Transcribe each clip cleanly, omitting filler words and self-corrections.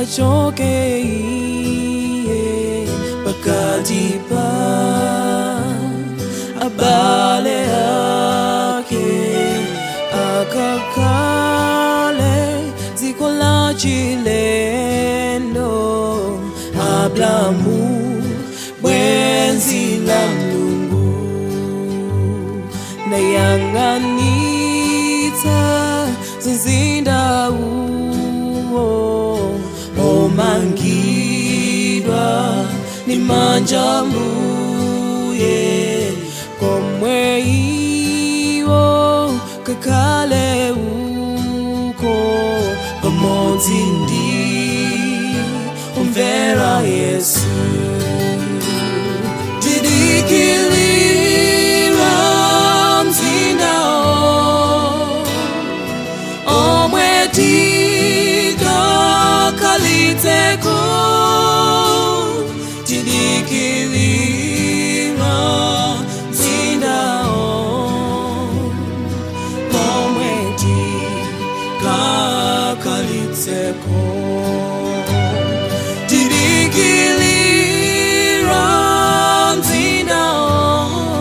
achoke pakatipa abale ake akakale zikola chilendo hablamu bwenzi la Mlungu na yanganita zinzinda uo omangidwa ni manjambuye komwe iwo kakale uko pamonzindi umvera Yesu tidikilira mzindao omwetika kaliteko tidikilira mzindao omwetika kaliteko tidikilira mzindao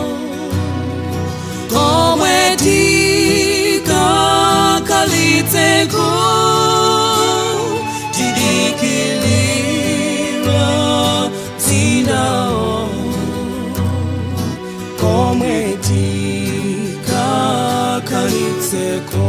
omwetika kaliteko tidikilira mzindao omwetika kaliteko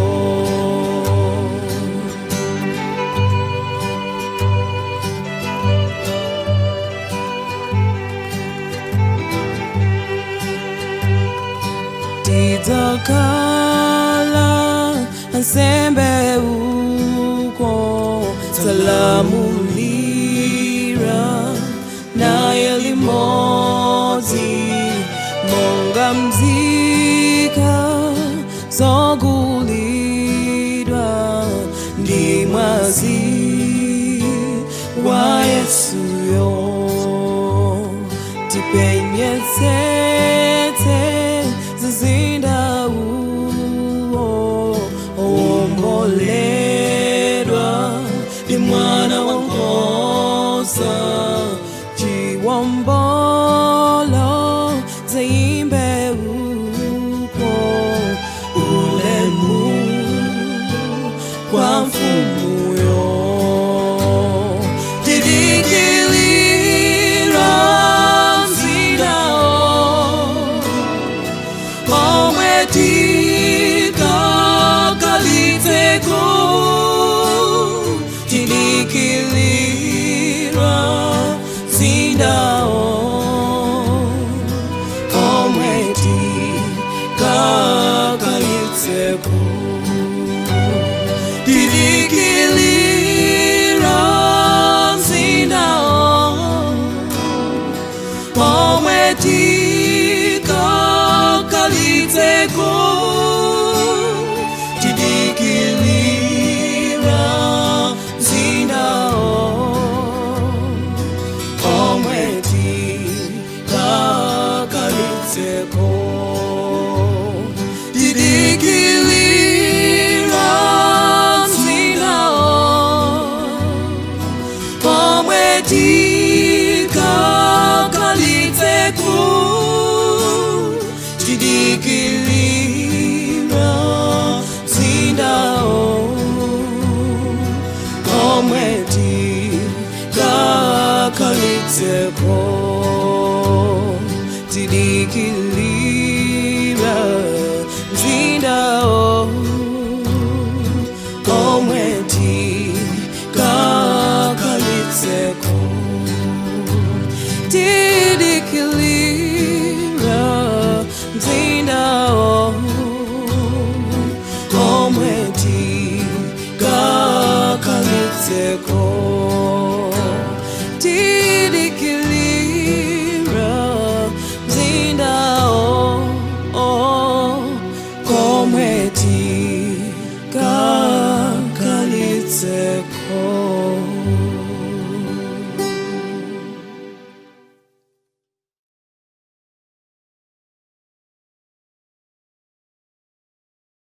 tidakala ansembe uko salamulira naye limodzi monga mzika zogulidwa ndi mwazi wa Yesuyo tipenyetsetse zizinda uo omboledwa ni mwana wa Nkosa chiwombolo zaimbe uko ulemu kwa mfumuyo tidikilira mzindao omwetika kaliteko tidikilira mzindao omwetika kaliteko tidikilira mzindao omwetika kaliteko tidikilira mzindao omwetika kaliteko tidikilira mzindao omwetika kaliteko tidikilira mzindao omwetika kaliteko tidikilira